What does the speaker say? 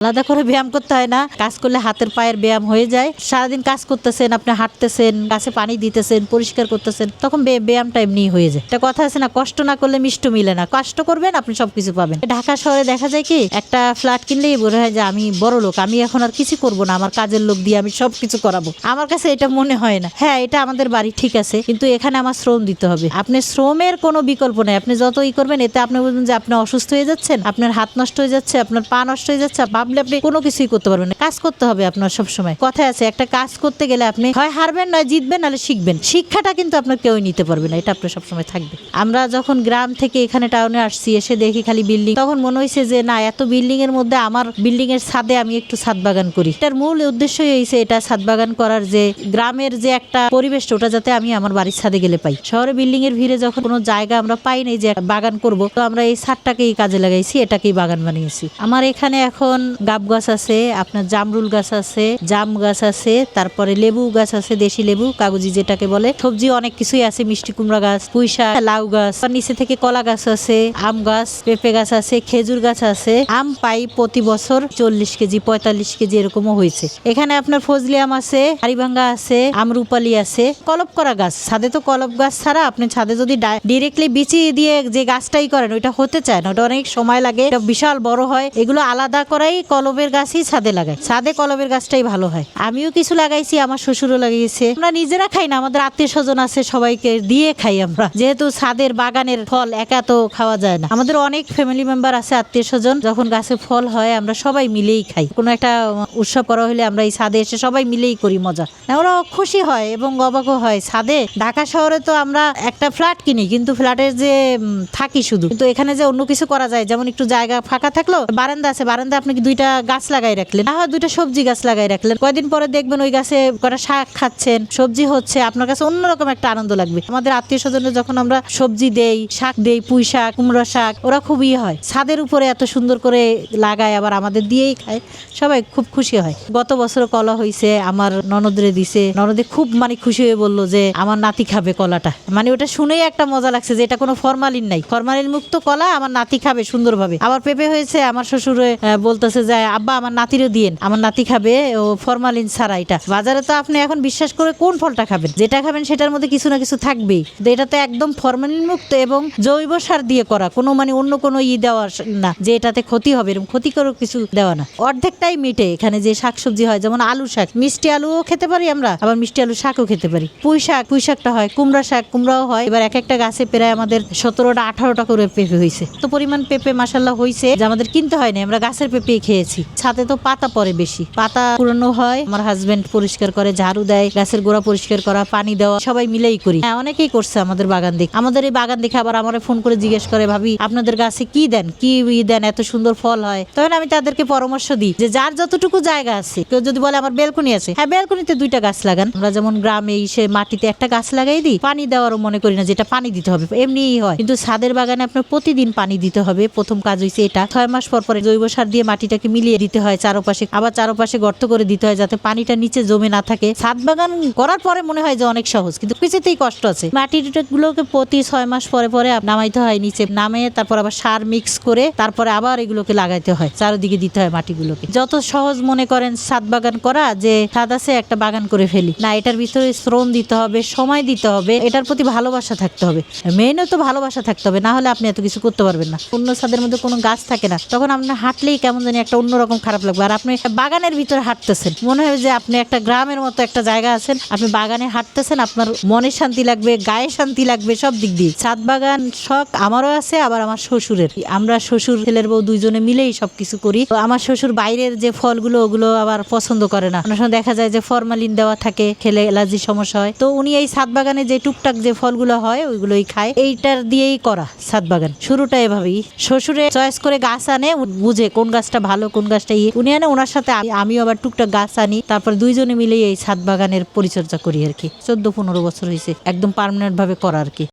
আলাদা করে ব্যায়াম করতে হয় না, কাজ করলে হাতের পায়ের ব্যায়াম হয়ে যায়। সারাদিন কাজ করতেছেন, আপনি হাঁটতেছেন, গাছে পানি দিতেছেন, পরিষ্কার করতেছেন, তখন ব্যায়ামটা এমনি হয়ে যায়। একটা কথা আছে না, কষ্ট না করলে মিষ্ট মিলে না। কষ্ট করবেন, আপনি সবকিছু পাবেন। ঢাকা শহরে দেখা যায় কি, একটা ফ্ল্যাট কিনলেই মনে হয় যে আমি বড় লোক, আমি এখন আর কিছু করবো না, আমার কাজের লোক দিয়ে আমি সবকিছু করাবো। আমার কাছে এটা মনে হয় না। হ্যাঁ, এটা আমাদের বাড়ি ঠিক আছে, কিন্তু এখানে আমার শ্রম দিতে হবে। আপনি শ্রমের কোনো বিকল্প নেই। আপনি যতই করবেন, এতে আপনি বলবেন যে আপনি অসুস্থ হয়ে যাচ্ছেন, আপনার হাত নষ্ট হয়ে যাচ্ছে, আপনার পা নষ্ট হয়ে যাচ্ছে, ভাবলে আপনি কোনো কিছুই করতে পারবেন না। কাজ করতে হবে আপনার সবসময়। কথায় আছে, একটা কাজ করতে গেলে আপনি হয় হারবেন, নয় জিতবেন, নাহলে শিখবেন। শিক্ষাটা কিন্তু আপনার কেউই নিতে পারবে না, এটা আপনার সবসময় থাকবে। আমরা যখন গ্রাম থেকে এখানে টাউনে আসছি, এসে দেখি খালি বিল্ডিং, তখন মনে হয়েছে যে না, এত বিল্ডিং এর মধ্যে আমার বিল্ডিং এর ছাদে আমি একটু ছাদ বাগান করি। এটার মূল উদ্দেশ্যই হয়েছে এটা, ছাদ বাগান করার, যে গ্রামের যে একটা পরিবেশ, ওটা যাতে আমি আমার বাড়ির ছাদে গেলে পাই। শহরে বিল্ডিং এর ভিড়ে যখন কোনো জায়গা আমরা পাই নাই যে বাগান করব, তো আমরা এই ছাদটাকেই কাজে লাগাইছি, এটাকেই বাগান বানিয়েছি। আমার এখানে এখন গাব গাছ আছে, আপনার জামরুল গাছ আছে, জাম গাছ আছে, তারপরে লেবু গাছ আছে, দেশি লেবু, কাগজি যেটাকে বলে। সবজি অনেক কিছুই আছে, মিষ্টি কুমড়া গাছ, পুঁইশাক, লাউ গাছ, নিচে থেকে কলা গাছ আছে, আম গাছ, পেঁপে গাছ আছে, খেজুর গাছ আছে। আম পাই প্রতি বছর 40 কেজি 45 কেজি এরকমও হয়েছে। এখানে আপনার ফজলি আম আছে, হাড়িভাঙ্গা আছে, আমরুপালি আছে। কলপ করা গাছ, ছাদে তো কলপ গাছ ছাড়া আপনি ছাদে যদি ডিরেক্টলি বিচি দিয়ে যে গাছটাই করেন, ওইটা হতে চায় না, ওটা অনেক সময় লাগে, এটা বিশাল বড় হয়। এগুলো আলাদা করাই কলবের গাছই ছাদে লাগায়, ছাদে কলবের গাছটাই ভালো হয়। আমিও কিছু লাগাইছি, আমার শ্বশুরও লাগিয়েছে। আমরা নিজেরা খাই না, আমাদের আত্মীয় স্বজন আছে, সবাইকে দিয়ে খাই আমরা, যেহেতু ছাদের বাগানের ফল একা তো খাওয়া যায় না। আমাদের অনেক ফ্যামিলি মেম্বার আছে, আত্মীয় স্বজন, যখন গাছে ফল হয় আমরা সবাই মিলেই খাই। কোনো একটা উৎসব করা হলে আমরা এই ছাদে এসে সবাই মিলেই করি মজা। ওরা খুশি হয় এবং অবাকও হয়। ছাদে ঢাকা শহরে তো আমরা একটা ফ্ল্যাট কিনি, কিন্তু ফ্ল্যাটের যে থাকি শুধু, কিন্তু এখানে যে অন্য কিছু করা যায়, যেমন একটু জায়গা ফাঁকা থাকলো, বারান্দা আছে, বারান্দা আপনি দুইটা গাছ লাগাই রাখলেন, না হয় দুইটা সবজি গাছ লাগাই রাখলেন, কয়দিন পরে দেখবেন ওই গাছে কটা শাক খাচ্ছেন, সবজি হচ্ছে, আপনার কাছে অন্যরকম একটা আনন্দ লাগবে। আমাদের আত্মীয় স্বজনের যখন আমরা সবজি দেই, শাক দেই, পুঁই শাক, কুমড়ো শাক, ওরা খুবই হয়। ছাদের উপরে এত সুন্দর করে লাগায়, আবার আমাদের দিয়েই খায়, সবাই খুব খুশি হয়। গত বছর কলা হয়েছে, আমার ননদরে দিছে, ননদে খুব খুশি হয়ে বললো যে আমার নাতি খাবে কলাটা। ওটা শুনেই একটা মজা লাগছে যে এটা কোনো ফরমালিন নাই, ফরমালিন মুক্ত কলা, আমার নাতি খাবে সুন্দরভাবে। আবার পেঁপে হয়েছে, আমার শ্বশুর বলতেছে যে আব্বা আমার নাতিরও দিয়েন, আমার নাতি খাবে ও ফরমালিন ছাড়া। এটা বাজারে তো আপনি এখন বিশ্বাস করে কোন ফলটা খাবেন, যেটা খাবেন সেটার মধ্যে কিছু না কিছু থাকবেই। এটা তো একদম ফরমালিন মুক্ত এবং জৈব সার দিয়ে করা, কোনো অন্য কোনো দেওয়া না যে এটাতে ক্ষতি হবে, এরকম ক্ষতিকর কিছু দেওয়া না। অর্ধেকটাই মিটে। এখানে যে শাকসবজি হয়, যেমন আলু শাক, মিষ্টি আলুও খেতে পারি আমরা, আবার মিষ্টি আলু শাকও খেতে পারি। পুঁই শাকটা হয়, কুমড়া শাক, কুমড়াও হয়। এবার এক একটা গাছে প্রায় আমাদের 17টা 18টা করে পেঁপে হয়েছে। তো পরিমাণ পেঁপে মাশাআল্লাহ হয়েছে যে আমাদের কিনতে হয় না, আমরা গাছের পেঁপে খেয়েছি। ছাদে তো পাতা পরে বেশি, পাতা পুরানো হয়, আমার হাজবেন্ড পরিষ্কার করে, ঝাড়ু দেয়, গাছের গোড়া পরিষ্কার করা, পানি দেওয়া, সবাই মিলেই করি। হ্যাঁ, অনেকেই করছে আমাদের বাগান দেখে। আমাদের এই বাগান দেখে আবার আমার ফোন করে জিজ্ঞেস করে, ভাবি আপনাদের গাছে কি দেন, কি দেন, এত সুন্দর ফল হয়। তখন আমি তাদেরকে পরামর্শ দিই যে যার যতটুকু জায়গা আছে, কেউ যদি বলে আমার বেলকনি আছে, হ্যাঁ বেলকনিতে 2টা গাছ লাগান। আমরা যেমন গ্রামে এসে মাটিতে একটা গাছ লাগাই দিই, পানি দেওয়ারও মনে করি না যেটা পানি দিতে হবে, এমনিই হয়। কিন্তু ছাদের বাগানে আপনার প্রতিদিন পানি দিতে হবে। প্রথম কাজ হয়েছে এটা, 6 মাস পর পরে জৈব সার দিয়ে মাটিটাকে মিলিয়ে দিতে হয় চারপাশে, আবার চারপাশে গর্ত করে দিতে হয় যাতে পানিটা নিচে জমে না থাকে। ছাদ বাগান করার পরে মনে হয় যে অনেক সহজ, কিন্তু কিছুতেই কষ্ট আছে। মাটিগুলোকে প্রতি 6 মাস পরে পরে নামাইতে হয়, নিচে নামিয়ে তারপর আবার সার মিক্স করে তারপরে আবার এগুলোকে লাগাইতে হয়, চারিদিকে দিতে হয় মাটিগুলোকে। যত সহজ মনে করেন ছাদ বাগান করা, যে ছাদ আছে একটা বাগান করে ফেলি না, এটার ভিতরে শ্রম দিতে হবে, সময় দিতে হবে, এটার প্রতি ভালোবাসা থাকতে হবে, মেইনও তো ভালোবাসা থাকতে হবে, না হলে আপনি এত কিছু করতে পারবেন না। অন্য ছাদের মধ্যে কোনো গাছ থাকে না, তখন আপনার হাঁটলেই কেমন জানি একটা অন্যরকম খারাপ লাগবে। আর আপনি বাগানের ভিতরে হাঁটতেছেন, মনে হয় যে আপনি একটা গ্রামের মতো একটা জায়গা আছেন, আপনি বাগানে হাঁটতেছেন, আপনার মনে শান্তি লাগবে, গায়ে শান্তি লাগবে, সব দিক দিয়ে। ছাদ বাগান শখ আমারও আছে, আবার আমার শ্বশুরের। আমরা শ্বশুর ছেলের বউ দুইজনে মিলেই সবকিছু করি। তো আমার শ্বশুর বাইরের যে ফলগুলো ওগুলো আবার পছন্দ করে না, অনেক সময় দেখা যায় যে ফরমালিন দেওয়া থাকে, খেলে অ্যালার্জির সমস্যা হয়। তো উনি এই ছাদ বাগানে যে টুকটাক যে ফলগুলো হয় ওইগুলোই খায়। এইটার দিয়েই করা ছাদ বাগান শুরুটা এভাবেই। শ্বশুরে চয়েস করে গাছ আনে, বুঝে কোন গাছটা ভালো কোন গাছটা উনি আনে, ওনার সাথে আমিও আবার টুকটাক গাছ আনি, তারপর দুইজনে মিলেই এই ছাদ বাগানের পরিচর্যা করি আর কি। 14-15 বছর হয়েছে একদম পার্মানেন্ট ভাবে করা আর কি।